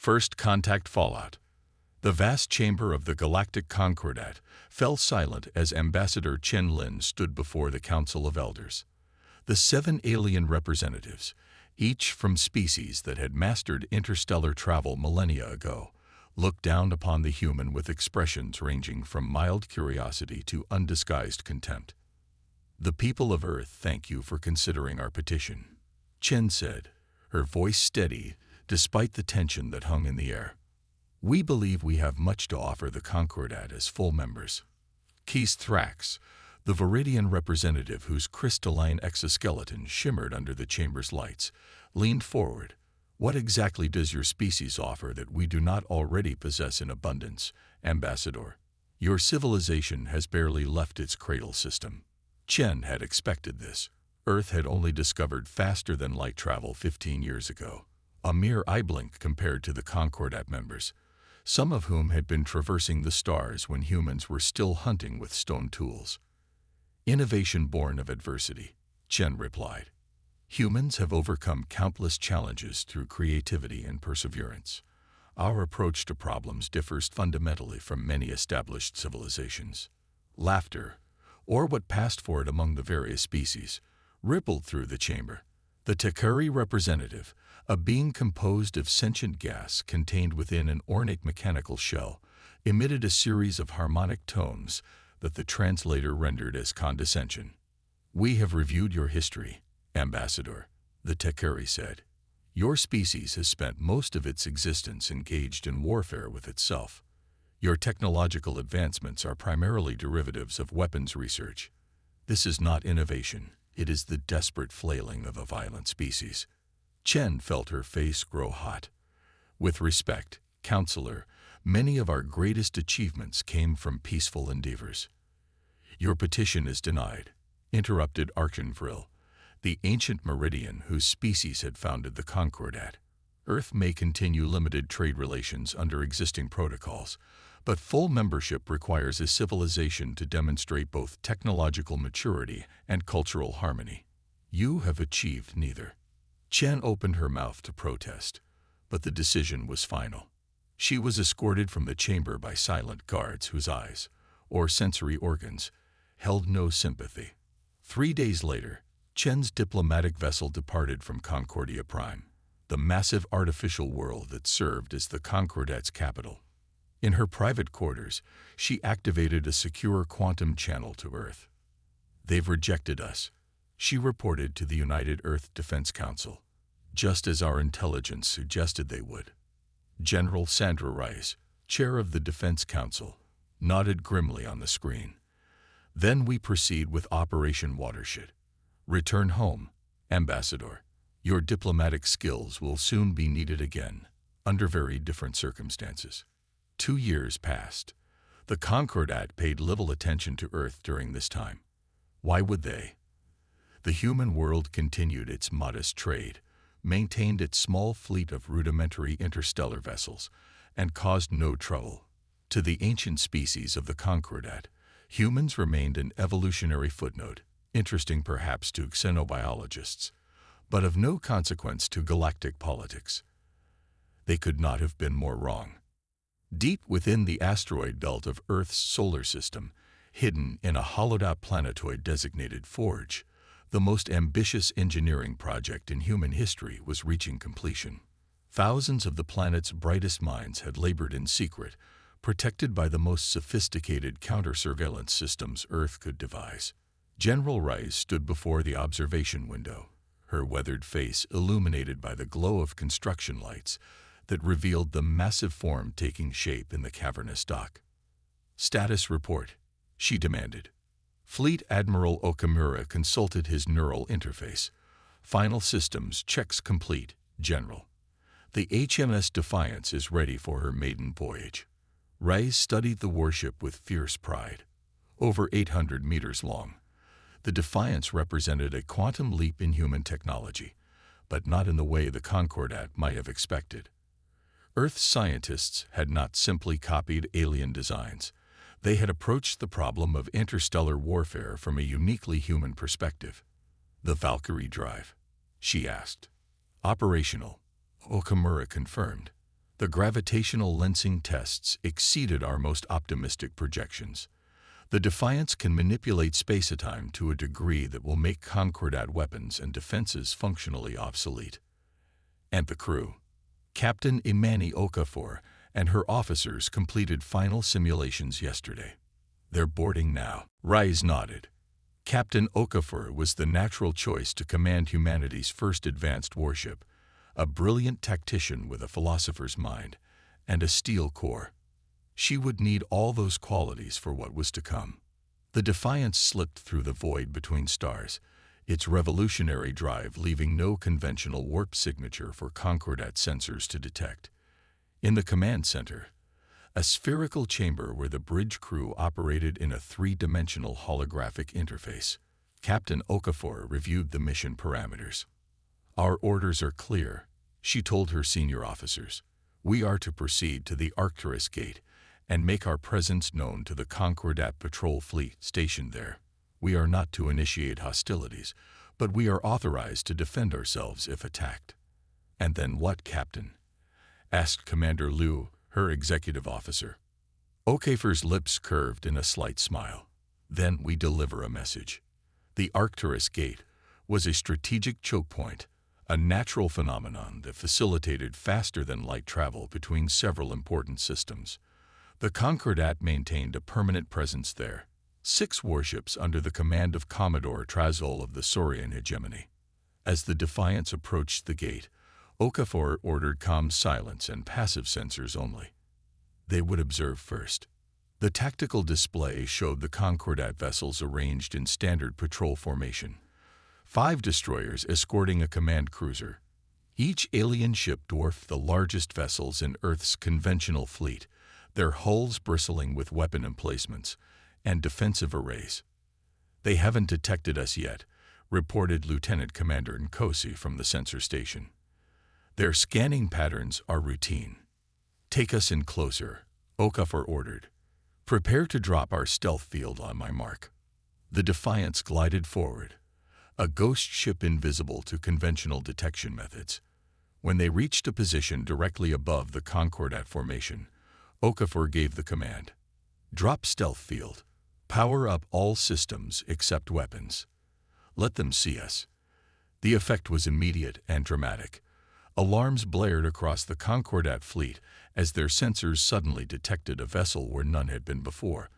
First contact fallout. The vast chamber of the Galactic Concordat fell silent as Ambassador Chen Lin stood before the Council of Elders. The 7 alien representatives, each from species that had mastered interstellar travel millennia ago, looked down upon the human with expressions ranging from mild curiosity to undisguised contempt. "The people of Earth thank you for considering our petition," Chen said, her voice steady despite the tension that hung in the air. "We believe we have much to offer the Concordat as full members." Keith Thrax, the Viridian representative whose crystalline exoskeleton shimmered under the chamber's lights, leaned forward. "What exactly does your species offer that we do not already possess in abundance, Ambassador? Your civilization has barely left its cradle system." Chen had expected this. Earth had only discovered faster-than-light travel 15 years ago, a mere eye blink compared to the Concordat members, some of whom had been traversing the stars when humans were still hunting with stone tools. "Innovation born of adversity," Chen replied. "Humans have overcome countless challenges through creativity and perseverance. Our approach to problems differs fundamentally from many established civilizations." Laughter, or what passed for it among the various species, rippled through the chamber. The Takuri representative, a being composed of sentient gas contained within an ornate mechanical shell, emitted a series of harmonic tones that the translator rendered as condescension. "We have reviewed your history, Ambassador," the Takuri said. "Your species has spent most of its existence engaged in warfare with itself. Your technological advancements are primarily derivatives of weapons research. This is not innovation, it is the desperate flailing of a violent species." Chen felt her face grow hot. "With respect, Counselor, many of our greatest achievements came from peaceful endeavors." "Your petition is denied," interrupted Archanvril, the ancient Meridian whose species had founded the Concordat. "Earth may continue limited trade relations under existing protocols, but full membership requires a civilization to demonstrate both technological maturity and cultural harmony. You have achieved neither." Chen opened her mouth to protest, but the decision was final. She was escorted from the chamber by silent guards whose eyes, or sensory organs, held no sympathy. 3 days later, Chen's diplomatic vessel departed from Concordia Prime, the massive artificial world that served as the Concordat's capital. In her private quarters, she activated a secure quantum channel to Earth. "They've rejected us," she reported to the United Earth Defense Council, "just as our intelligence suggested they would." General Sandra Rice, chair of the Defense Council, nodded grimly on the screen. "Then we proceed with Operation Watershed. Return home, Ambassador. Your diplomatic skills will soon be needed again, under very different circumstances." 2 years passed. The Concordat paid little attention to Earth during this time. Why would they? The human world continued its modest trade, maintained its small fleet of rudimentary interstellar vessels, and caused no trouble. To the ancient species of the Concordat, humans remained an evolutionary footnote, interesting perhaps to xenobiologists, but of no consequence to galactic politics. They could not have been more wrong. Deep within the asteroid belt of Earth's solar system, hidden in a hollowed-out planetoid designated Forge, the most ambitious engineering project in human history was reaching completion. Thousands of the planet's brightest minds had labored in secret, protected by the most sophisticated counter-surveillance systems Earth could devise. General Rice stood before the observation window, her weathered face illuminated by the glow of construction lights that revealed the massive form taking shape in the cavernous dock. "Status report," she demanded. Fleet Admiral Okamura consulted his neural interface. "Final systems checks complete, General. The HMS Defiance is ready for her maiden voyage." Rice studied the warship with fierce pride. Over 800 meters long, the Defiance represented a quantum leap in human technology, but not in the way the Concordat might have expected. Earth's scientists had not simply copied alien designs. They had approached the problem of interstellar warfare from a uniquely human perspective. "The Valkyrie drive?" she asked. "Operational," Okamura confirmed. The gravitational lensing tests exceeded our most optimistic projections. The Defiance can manipulate space-time to a degree that will make Concordat weapons and defenses functionally obsolete. And the crew. Captain Imani Okafor and her officers completed final simulations yesterday. They're boarding now. Rise nodded. Captain Okafor was the natural choice to command humanity's first advanced warship, a brilliant tactician with a philosopher's mind and a steel core. She would need all those qualities for what was to come. The Defiance slipped through the void between stars, its revolutionary drive leaving no conventional warp signature for Concordat sensors to detect. In the command center, a spherical chamber where the bridge crew operated in a three-dimensional holographic interface, Captain Okafor reviewed the mission parameters. Our orders are clear, she told her senior officers. We are to proceed to the Arcturus Gate and make our presence known to the Concordat patrol fleet stationed there. We are not to initiate hostilities, but we are authorized to defend ourselves if attacked. And then what, Captain? Asked Commander Liu, her executive officer. Okafor's lips curved in a slight smile. Then we deliver a message. The Arcturus Gate was a strategic choke point, a natural phenomenon that facilitated faster-than-light travel between several important systems. The Concordat maintained a permanent presence there, 6 warships under the command of Commodore Trazol of the Saurian hegemony. As the Defiance approached the gate, Okafor ordered comm silence and passive sensors only. They would observe first. The tactical display showed the Concordat vessels arranged in standard patrol formation. 5 destroyers escorting a command cruiser. Each alien ship dwarfed the largest vessels in Earth's conventional fleet, their hulls bristling with weapon emplacements and defensive arrays. They haven't detected us yet, reported Lieutenant Commander Nkosi from the sensor station. Their scanning patterns are routine. Take us in closer, Okafor ordered. Prepare to drop our stealth field on my mark. The Defiance glided forward, a ghost ship invisible to conventional detection methods. When they reached a position directly above the Concordat formation, Okafor gave the command. Drop stealth field. Power up all systems except weapons. Let them see us. The effect was immediate and dramatic. Alarms blared across the Concordat fleet as their sensors suddenly detected a vessel where none had been before,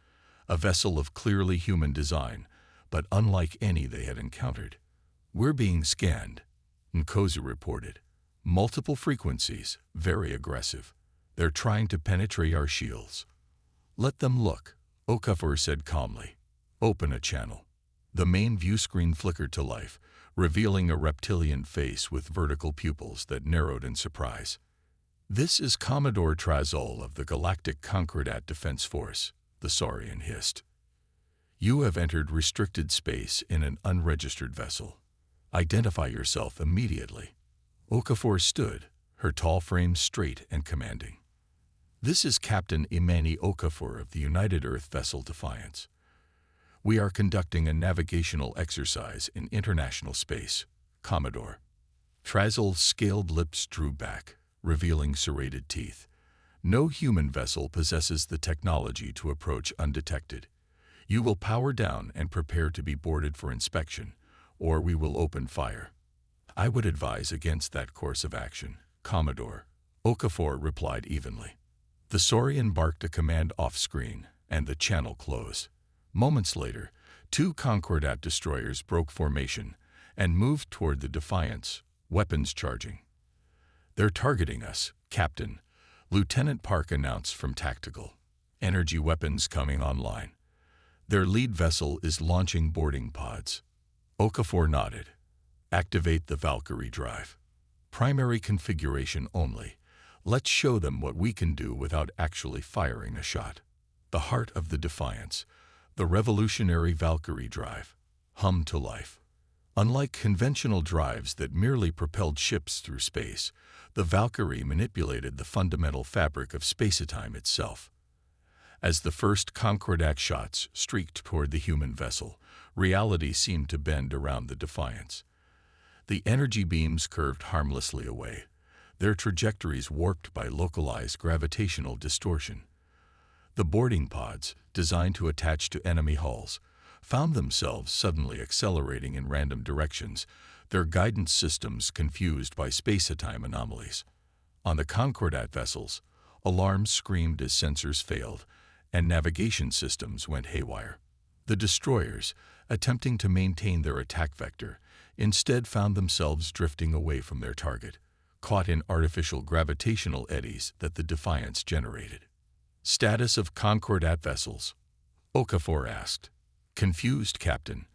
a vessel of clearly human design, but unlike any they had encountered. We're being scanned, Nkosi reported. Multiple frequencies, very aggressive. They're trying to penetrate our shields. Let them look, Okafor said calmly. Open a channel. The main view screen flickered to life, revealing a reptilian face with vertical pupils that narrowed in surprise. This is Commodore Trazol of the Galactic Concordat Defense Force, the Saurian hissed. You have entered restricted space in an unregistered vessel. Identify yourself immediately. Okafor stood, her tall frame straight and commanding. This is Captain Imani Okafor of the United Earth vessel Defiance. We are conducting a navigational exercise in international space, Commodore. Trazol's scaled lips drew back, revealing serrated teeth. No human vessel possesses the technology to approach undetected. You will power down and prepare to be boarded for inspection, or we will open fire. I would advise against that course of action, Commodore, Okafor replied evenly. The Saurian barked a command off-screen, and the channel closed. Moments later, 2 Concordat destroyers broke formation and moved toward the Defiance, weapons charging. They're targeting us, Captain, Lieutenant Park announced from Tactical. Energy weapons coming online. Their lead vessel is launching boarding pods. Okafor nodded. Activate the Valkyrie drive. Primary configuration only. Let's show them what we can do without actually firing a shot. The heart of the Defiance, the revolutionary Valkyrie drive, hummed to life. Unlike conventional drives that merely propelled ships through space, the Valkyrie manipulated the fundamental fabric of space-time itself. As the first Concordat shots streaked toward the human vessel, reality seemed to bend around the Defiance. The energy beams curved harmlessly away, their trajectories warped by localized gravitational distortion. The boarding pods, designed to attach to enemy hulls, found themselves suddenly accelerating in random directions, their guidance systems confused by space-time anomalies. On the Concordat vessels, alarms screamed as sensors failed, and navigation systems went haywire. The destroyers, attempting to maintain their attack vector, instead found themselves drifting away from their target, caught in artificial gravitational eddies that the Defiance generated. Status of Concordat vessels? Okafor asked. Confused, Captain.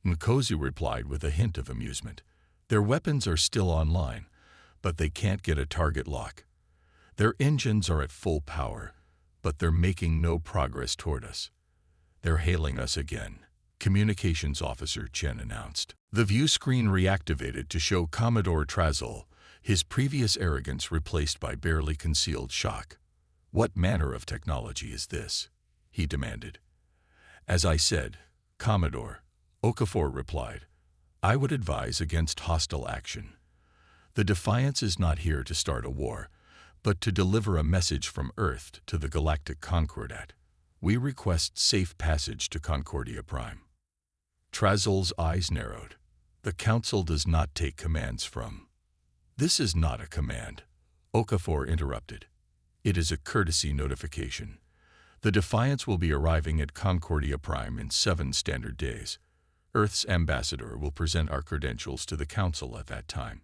Nkosi replied with a hint of amusement. Their weapons are still online, but they can't get a target lock. Their engines are at full power, but they're making no progress toward us. They're hailing us again, Communications Officer Chen announced. The view screen reactivated to show Commodore Trazol, his previous arrogance replaced by barely concealed shock. What manner of technology is this? He demanded. As I said, Commodore, Okafor replied, I would advise against hostile action. The Defiance is not here to start a war, but to deliver a message from Earth to the Galactic Concordat. We request safe passage to Concordia Prime. Trazol's eyes narrowed. The Council does not take commands from. This is not a command, Okafor interrupted. It is a courtesy notification. The Defiance will be arriving at Concordia Prime in 7 standard days. Earth's ambassador will present our credentials to the Council at that time.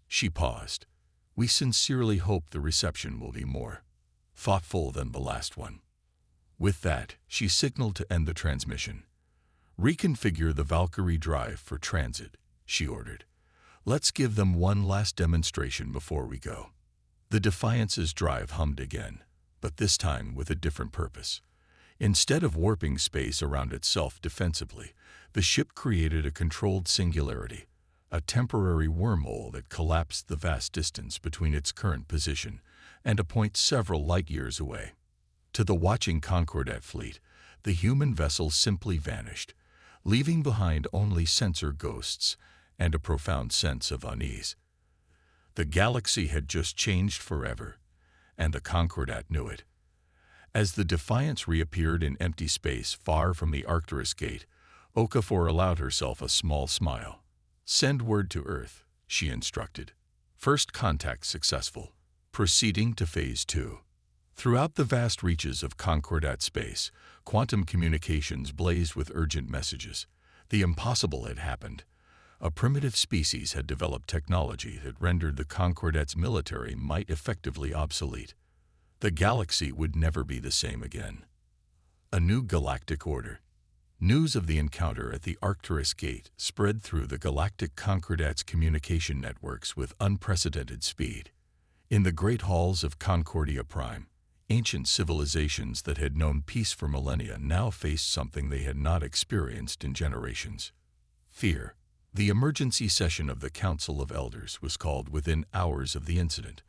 She paused. We sincerely hope the reception will be more thoughtful than the last one. With that, she signaled to end the transmission. Reconfigure the Valkyrie drive for transit, she ordered. Let's give them one last demonstration before we go. The Defiance's drive hummed again, but this time with a different purpose. Instead of warping space around itself defensively, the ship created a controlled singularity, a temporary wormhole that collapsed the vast distance between its current position and a point several light-years away. To the watching Concordat fleet, the human vessel simply vanished, leaving behind only sensor ghosts and a profound sense of unease. The galaxy had just changed forever, and the Concordat knew it. As the Defiance reappeared in empty space far from the Arcturus gate, Okafor allowed herself a small smile. Send word to Earth, she instructed. First contact successful. Proceeding to Phase 2. Throughout the vast reaches of Concordat space, quantum communications blazed with urgent messages. The impossible had happened. A primitive species had developed technology that rendered the Concordat's military might effectively obsolete. The galaxy would never be the same again. A new galactic order. News of the encounter at the Arcturus gate spread through the Galactic Concordat's communication networks with unprecedented speed. In the great halls of Concordia Prime, ancient civilizations that had known peace for millennia now faced something they had not experienced in generations. Fear. The emergency session of the Council of Elders was called within hours of the incident.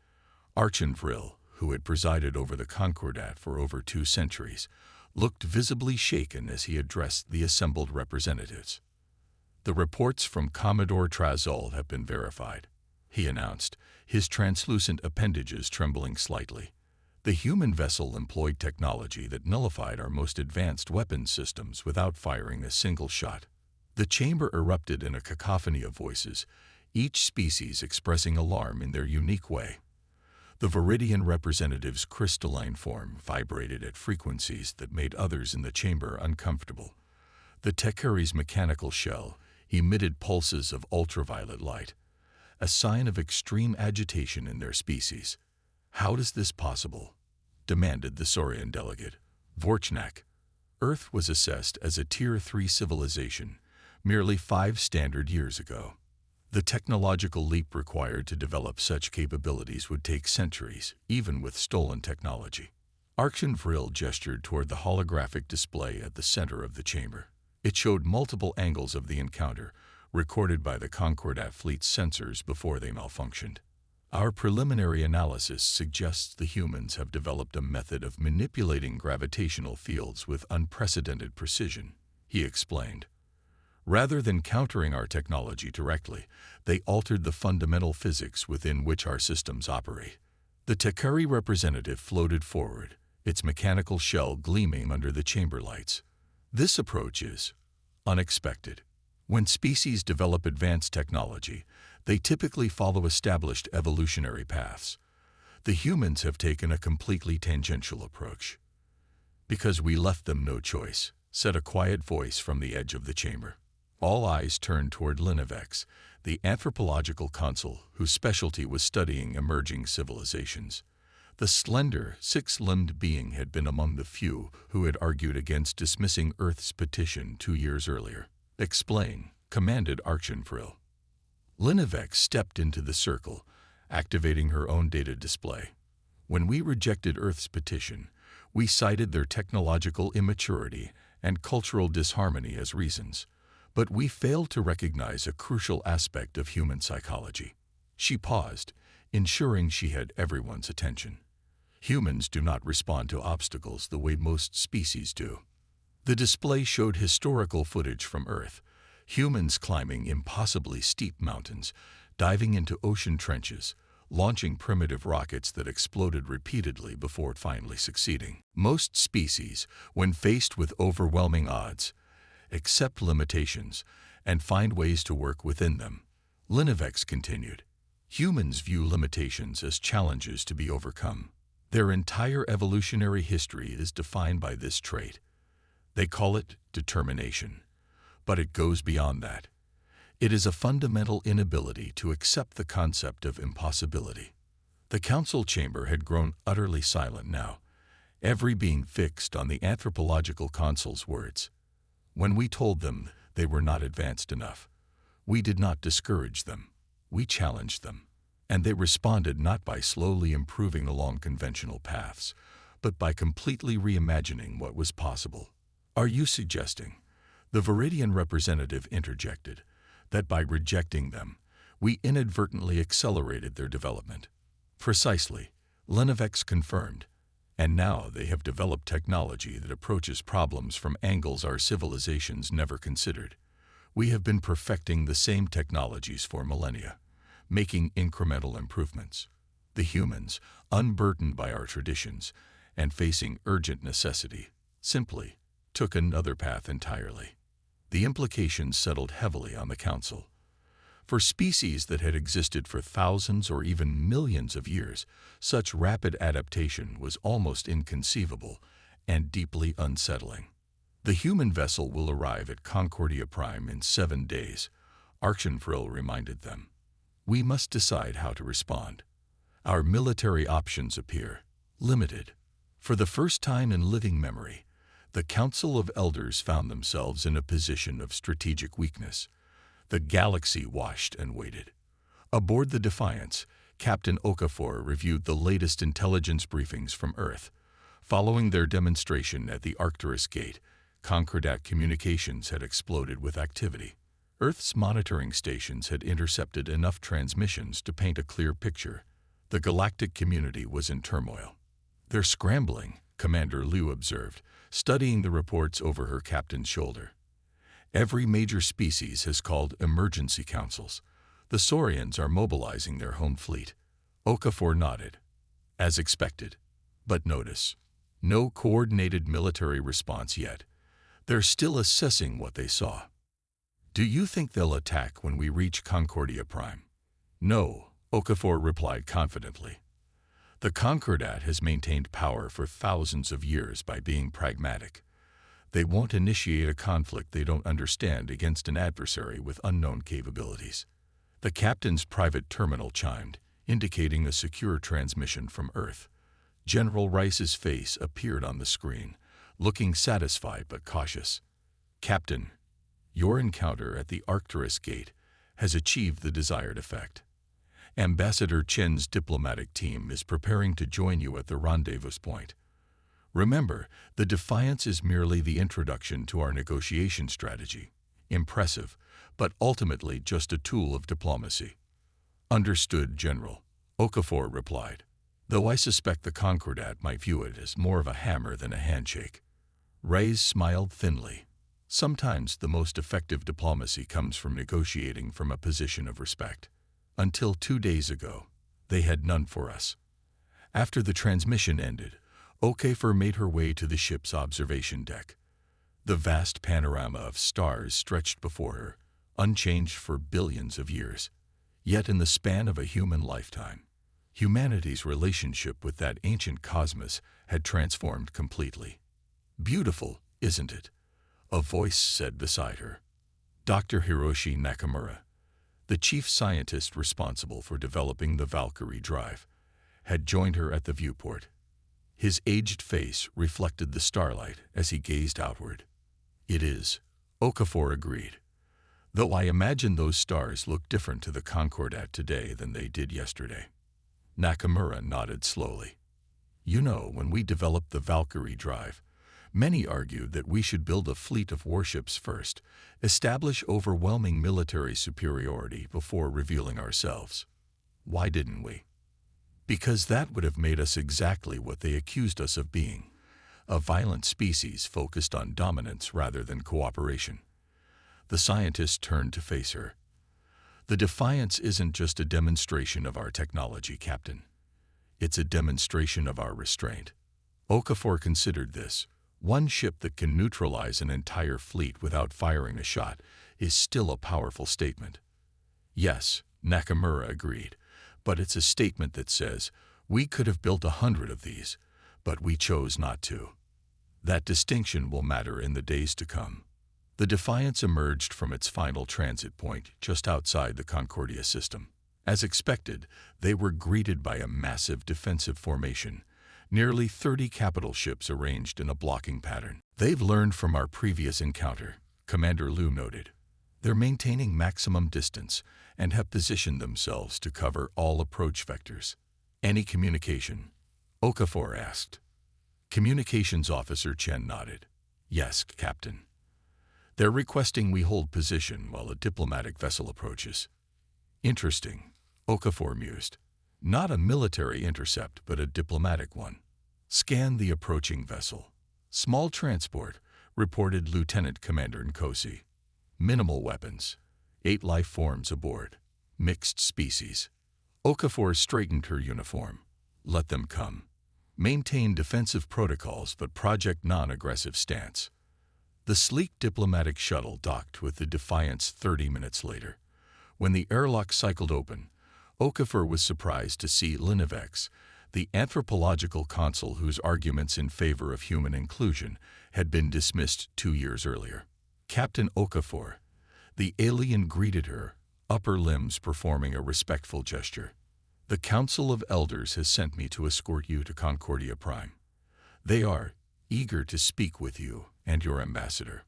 Archenvril, who had presided over the Concordat for over 2 centuries, looked visibly shaken as he addressed the assembled representatives. The reports from Commodore Trazol have been verified, he announced, his translucent appendages trembling slightly. The human vessel employed technology that nullified our most advanced weapons systems without firing a single shot. The chamber erupted in a cacophony of voices, each species expressing alarm in their unique way. The Viridian representative's crystalline form vibrated at frequencies that made others in the chamber uncomfortable. The Tekari's mechanical shell emitted pulses of ultraviolet light, a sign of extreme agitation in their species. How is this possible? Demanded the Saurian delegate. Vorchnak. Earth was assessed as a Tier 3 civilization merely 5 standard years ago. The technological leap required to develop such capabilities would take centuries, even with stolen technology. Archenvril gestured toward the holographic display at the center of the chamber. It showed multiple angles of the encounter, recorded by the Concordat fleet's sensors before they malfunctioned. Our preliminary analysis suggests the humans have developed a method of manipulating gravitational fields with unprecedented precision, he explained. Rather than countering our technology directly, they altered the fundamental physics within which our systems operate. The Takari representative floated forward, its mechanical shell gleaming under the chamber lights. This approach is unexpected. When species develop advanced technology, they typically follow established evolutionary paths. The humans have taken a completely tangential approach. Because we left them no choice, said a quiet voice from the edge of the chamber. All eyes turned toward Linevex, the anthropological consul whose specialty was studying emerging civilizations. The slender, six-limbed being had been among the few who had argued against dismissing Earth's petition 2 years earlier. Explain, commanded Archenfrill. Linevex stepped into the circle, activating her own data display. When we rejected Earth's petition, we cited their technological immaturity and cultural disharmony as reasons, but we failed to recognize a crucial aspect of human psychology. She paused, ensuring she had everyone's attention. Humans do not respond to obstacles the way most species do. The display showed historical footage from Earth, humans climbing impossibly steep mountains, diving into ocean trenches, launching primitive rockets that exploded repeatedly before finally succeeding. Most species, when faced with overwhelming odds, accept limitations and find ways to work within them. Linevex continued. Humans view limitations as challenges to be overcome. Their entire evolutionary history is defined by this trait. They call it determination, but it goes beyond that. It is a fundamental inability to accept the concept of impossibility. The council chamber had grown utterly silent now, every being fixed on the anthropological consul's words. When we told them they were not advanced enough, we did not discourage them. We challenged them, and they responded not by slowly improving along conventional paths, but by completely reimagining what was possible. Are you suggesting, the Viridian representative interjected, that by rejecting them, we inadvertently accelerated their development? Precisely, Linevex confirmed, and now they have developed technology that approaches problems from angles our civilizations never considered. We have been perfecting the same technologies for millennia, making incremental improvements. The humans, unburdened by our traditions and facing urgent necessity, simply took another path entirely. The implications settled heavily on the council. For species that had existed for thousands or even millions of years, such rapid adaptation was almost inconceivable and deeply unsettling. The human vessel will arrive at Concordia Prime in 7 days, Archenfrill reminded them. We must decide how to respond. Our military options appear limited. For the first time in living memory, the Council of Elders found themselves in a position of strategic weakness. The galaxy watched and waited. Aboard the Defiance, Captain Okafor reviewed the latest intelligence briefings from Earth. Following their demonstration at the Arcturus Gate, Concordat communications had exploded with activity. Earth's monitoring stations had intercepted enough transmissions to paint a clear picture. The galactic community was in turmoil. They're scrambling, Commander Liu observed, studying the reports over her captain's shoulder. Every major species has called emergency councils. The Saurians are mobilizing their home fleet. Okafor nodded. As expected. But notice, no coordinated military response yet. They're still assessing what they saw. Do you think they'll attack when we reach Concordia Prime? No, Okafor replied confidently. The Concordat has maintained power for thousands of years by being pragmatic. They won't initiate a conflict they don't understand against an adversary with unknown capabilities. The captain's private terminal chimed, indicating a secure transmission from Earth. General Rice's face appeared on the screen, looking satisfied but cautious. Captain, your encounter at the Arcturus Gate has achieved the desired effect. Ambassador Chen's diplomatic team is preparing to join you at the rendezvous point. Remember, the Defiance is merely the introduction to our negotiation strategy. Impressive, but ultimately just a tool of diplomacy. Understood, General, Okafor replied, though I suspect the Concordat might view it as more of a hammer than a handshake. Reyes smiled thinly. Sometimes the most effective diplomacy comes from negotiating from a position of respect. Until 2 days ago, they had none for us. After the transmission ended, Okafor made her way to the ship's observation deck. The vast panorama of stars stretched before her, unchanged for billions of years. Yet in the span of a human lifetime, humanity's relationship with that ancient cosmos had transformed completely. "Beautiful, isn't it?" a voice said beside her. Dr. Hiroshi Nakamura, the chief scientist responsible for developing the Valkyrie drive, had joined her at the viewport. His aged face reflected the starlight as he gazed outward. "It is," Okafor agreed, "though I imagine those stars look different to the Concordat today than they did yesterday." Nakamura nodded slowly. "You know, when we developed the Valkyrie drive, many argued that we should build a fleet of warships first, establish overwhelming military superiority before revealing ourselves. Why didn't we? Because that would have made us exactly what they accused us of being, a violent species focused on dominance rather than cooperation." The scientist turned to face her. "The Defiance isn't just a demonstration of our technology, Captain. It's a demonstration of our restraint." Okafor considered this. One ship that can neutralize an entire fleet without firing a shot is still a powerful statement. "Yes," Nakamura agreed, "but it's a statement that says, we could have built 100 of these, but we chose not to." That distinction will matter in the days to come. The Defiance emerged from its final transit point just outside the Concordia system. As expected, they were greeted by a massive defensive formation, nearly 30 capital ships arranged in a blocking pattern. "They've learned from our previous encounter," Commander Liu noted. "They're maintaining maximum distance and have positioned themselves to cover all approach vectors." "Any communication?" Okafor asked. Communications Officer Chen nodded. "Yes, Captain. They're requesting we hold position while a diplomatic vessel approaches." "Interesting," Okafor mused. "Not a military intercept, but a diplomatic one." "Scan the approaching vessel." "Small transport," reported Lieutenant Commander Nkosi. "Minimal weapons. 8 life forms aboard. Mixed species." Okafor straightened her uniform. "Let them come. Maintain defensive protocols but project non-aggressive stance." The sleek diplomatic shuttle docked with the Defiance 30 minutes later. When the airlock cycled open, Okafor was surprised to see Linovex, the anthropological consul whose arguments in favor of human inclusion had been dismissed 2 years earlier. "Captain Okafor." The alien greeted her, upper limbs performing a respectful gesture. "The Council of Elders has sent me to escort you to Concordia Prime. They are eager to speak with you and your ambassador."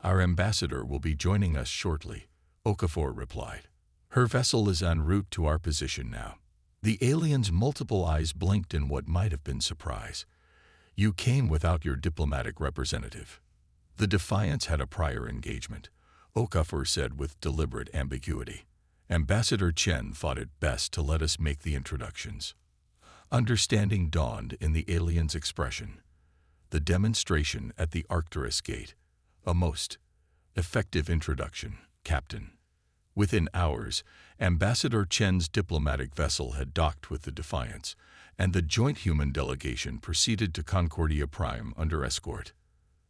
"Our ambassador will be joining us shortly," Okafor replied. "Her vessel is en route to our position now." The alien's multiple eyes blinked in what might have been surprise. "You came without your diplomatic representative." "The Defiance had a prior engagement," Okafor said with deliberate ambiguity. "Ambassador Chen thought it best to let us make the introductions." Understanding dawned in the alien's expression. "The demonstration at the Arcturus Gate. A most effective introduction, Captain." Within hours, Ambassador Chen's diplomatic vessel had docked with the Defiance, and the joint human delegation proceeded to Concordia Prime under escort.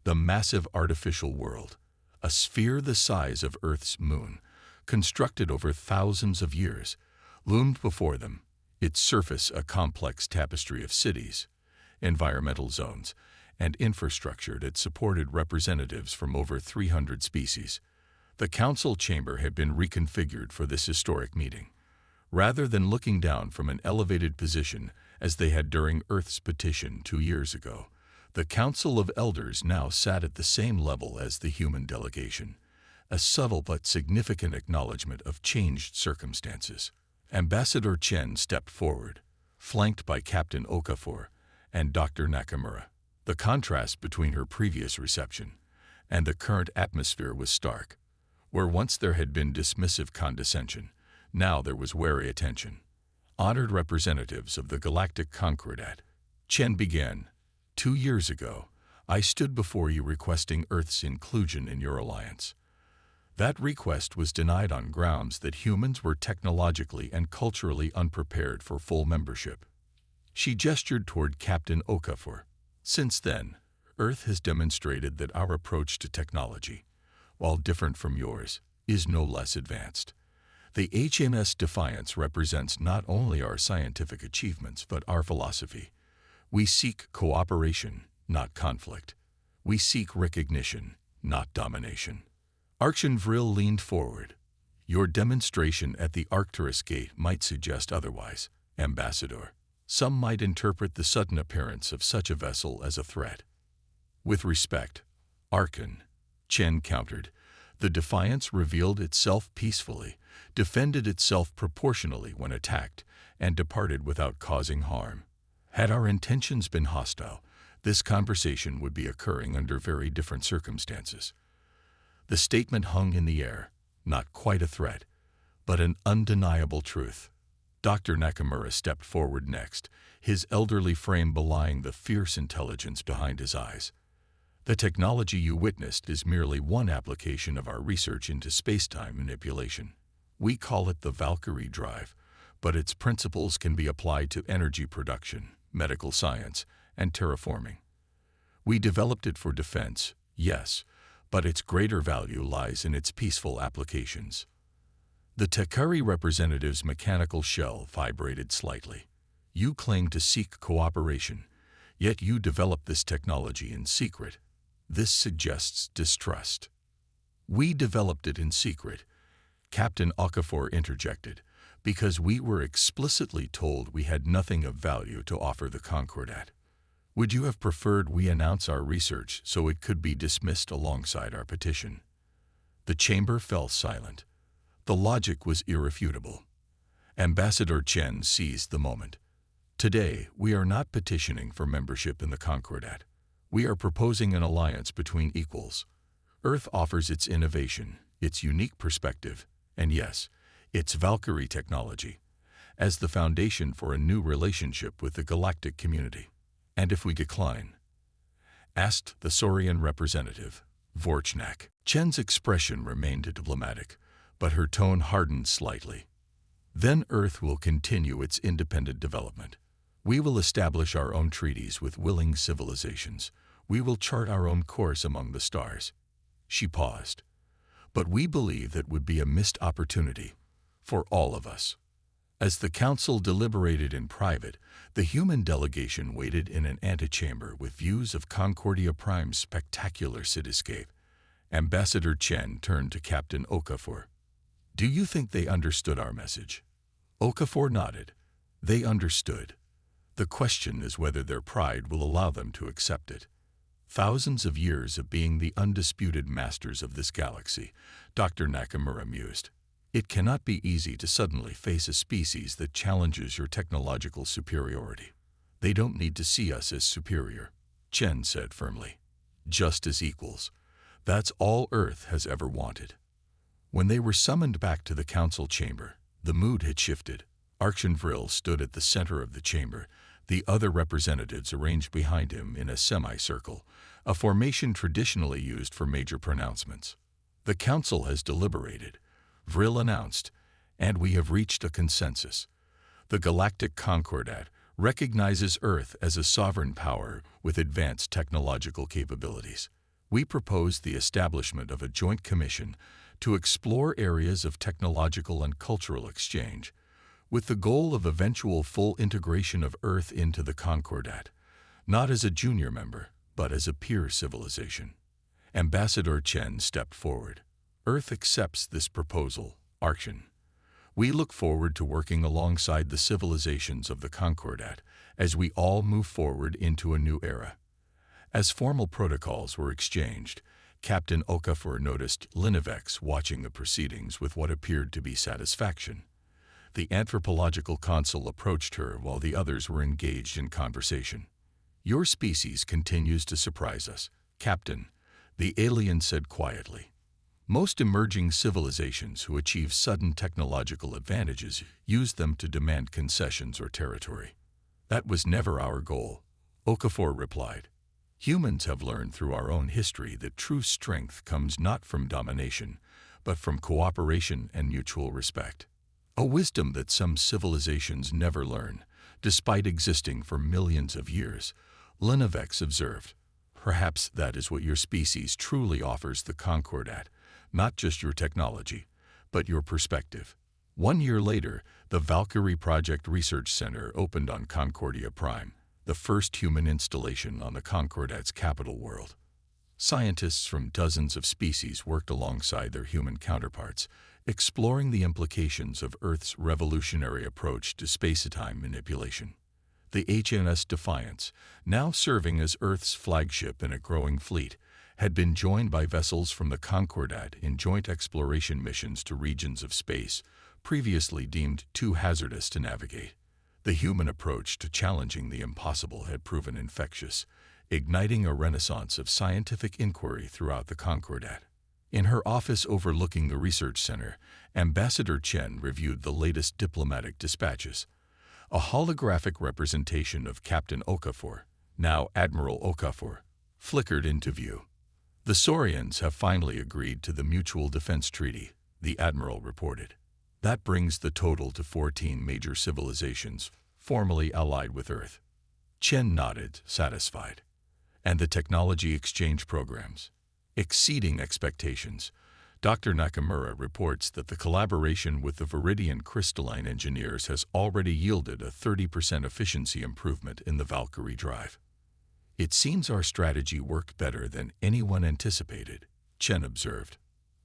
The massive artificial world, a sphere the size of Earth's moon, constructed over thousands of years, loomed before them, its surface a complex tapestry of cities, environmental zones, and infrastructure that supported representatives from over 300 species. The council chamber had been reconfigured for this historic meeting. Rather than looking down from an elevated position as they had during Earth's petition 2 years ago, the Council of Elders now sat at the same level as the human delegation, a subtle but significant acknowledgement of changed circumstances. Ambassador Chen stepped forward, flanked by Captain Okafor and Dr. Nakamura. The contrast between her previous reception and the current atmosphere was stark. Where once there had been dismissive condescension, now there was wary attention. "Honored representatives of the Galactic Concordat," Chen began, "2 years ago, I stood before you requesting Earth's inclusion in your alliance. That request was denied on grounds that humans were technologically and culturally unprepared for full membership. She gestured toward Captain Okafor. Since then, Earth has demonstrated that our approach to technology, while different from yours, is no less advanced. The HMS Defiance represents not only our scientific achievements but our philosophy. We seek cooperation, not conflict. We seek recognition, not domination. Archon Vril leaned forward. Your demonstration at the Arcturus Gate might suggest otherwise, Ambassador. Some might interpret the sudden appearance of such a vessel as a threat. With respect, Archon, Chen countered. The Defiance revealed itself peacefully, defended itself proportionally when attacked, and departed without causing harm. Had our intentions been hostile, this conversation would be occurring under very different circumstances. The statement hung in the air, not quite a threat, but an undeniable truth. Dr. Nakamura stepped forward next, his elderly frame belying the fierce intelligence behind his eyes. The technology you witnessed is merely one application of our research into space-time manipulation. We call it the Valkyrie drive, but its principles can be applied to energy production, medical science, and terraforming. We developed it for defense, yes, but its greater value lies in its peaceful applications. The Takari representative's mechanical shell vibrated slightly. You claim to seek cooperation, yet you develop this technology in secret. This suggests distrust. We developed it in secret, Captain Okafor interjected, because we were explicitly told we had nothing of value to offer the Concordat. Would you have preferred we announce our research so it could be dismissed alongside our petition? The chamber fell silent. The logic was irrefutable. Ambassador Chen seized the moment. Today, we are not petitioning for membership in the Concordat. We are proposing an alliance between equals. Earth offers its innovation, its unique perspective, and yes, its Valkyrie technology, as the foundation for a new relationship with the galactic community. And if we decline? Asked the Saurian representative, Vorchnak. Chen's expression remained diplomatic, but her tone hardened slightly. Then Earth will continue its independent development. We will establish our own treaties with willing civilizations. We will chart our own course among the stars. She paused. But we believe that would be a missed opportunity for all of us. As the council deliberated in private, the human delegation waited in an antechamber with views of Concordia Prime's spectacular cityscape. Ambassador Chen turned to Captain Okafor. Do you think they understood our message? Okafor nodded. They understood. The question is whether their pride will allow them to accept it. Thousands of years of being the undisputed masters of this galaxy, Dr. Nakamura mused. It cannot be easy to suddenly face a species that challenges your technological superiority. They don't need to see us as superior, Chen said firmly. Just as equals. That's all Earth has ever wanted. When they were summoned back to the council chamber, the mood had shifted. Archon Vril stood at the center of the chamber, the other representatives arranged behind him in a semicircle, a formation traditionally used for major pronouncements. The council has deliberated, Vril announced, and we have reached a consensus. The Galactic Concordat recognizes Earth as a sovereign power with advanced technological capabilities. We propose the establishment of a joint commission to explore areas of technological and cultural exchange, with the goal of eventual full integration of Earth into the Concordat, not as a junior member, but as a peer civilization. Ambassador Chen stepped forward. Earth accepts this proposal, Archon. We look forward to working alongside the civilizations of the Concordat as we all move forward into a new era. As formal protocols were exchanged, Captain Okafor noticed Linovex watching the proceedings with what appeared to be satisfaction. The anthropological consul approached her while the others were engaged in conversation. Your species continues to surprise us, Captain, the alien said quietly. Most emerging civilizations who achieve sudden technological advantages use them to demand concessions or territory. That was never our goal, Okafor replied. Humans have learned through our own history that true strength comes not from domination, but from cooperation and mutual respect. A wisdom that some civilizations never learn, despite existing for millions of years. Lennox observed, "Perhaps that is what your species truly offers the Concordat, not just your technology, but your perspective." 1 year later, the Valkyrie Project Research Center opened on Concordia Prime, the first human installation on the Concordat's capital world. Scientists from dozens of species worked alongside their human counterparts, exploring the implications of Earth's revolutionary approach to space-time manipulation. The HMS Defiance, now serving as Earth's flagship in a growing fleet, had been joined by vessels from the Concordat in joint exploration missions to regions of space previously deemed too hazardous to navigate. The human approach to challenging the impossible had proven infectious, igniting a renaissance of scientific inquiry throughout the Concordat. In her office overlooking the research center, Ambassador Chen reviewed the latest diplomatic dispatches. A holographic representation of Captain Okafor, now Admiral Okafor, flickered into view. "The Saurians have finally agreed to the Mutual Defense Treaty," the Admiral reported. "That brings the total to 14 major civilizations formally allied with Earth." Chen nodded, satisfied. "And the technology exchange programs?" "Exceeding expectations." Dr. Nakamura reports that the collaboration with the Viridian crystalline engineers has already yielded a 30% efficiency improvement in the Valkyrie drive. "It seems our strategy worked better than anyone anticipated," Chen observed.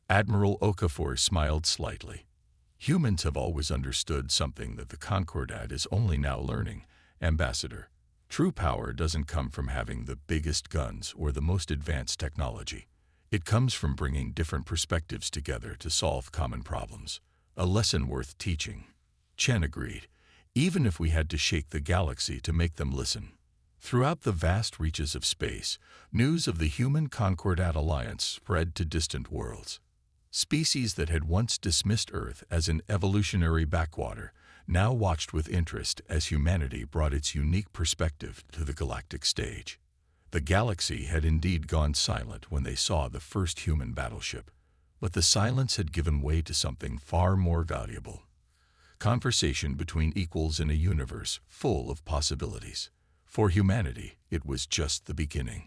Admiral Okafor smiled slightly. "Humans have always understood something that the Concordat is only now learning, Ambassador. True power doesn't come from having the biggest guns or the most advanced technology. It comes from bringing different perspectives together to solve common problems. A lesson worth teaching." Chen agreed, "even if we had to shake the galaxy to make them listen." Throughout the vast reaches of space, news of the human Concordat alliance spread to distant worlds. Species that had once dismissed Earth as an evolutionary backwater now watched with interest as humanity brought its unique perspective to the galactic stage. The galaxy had indeed gone silent when they saw the first human battleship, but the silence had given way to something far more valuable. Conversation between equals in a universe full of possibilities. For humanity, it was just the beginning.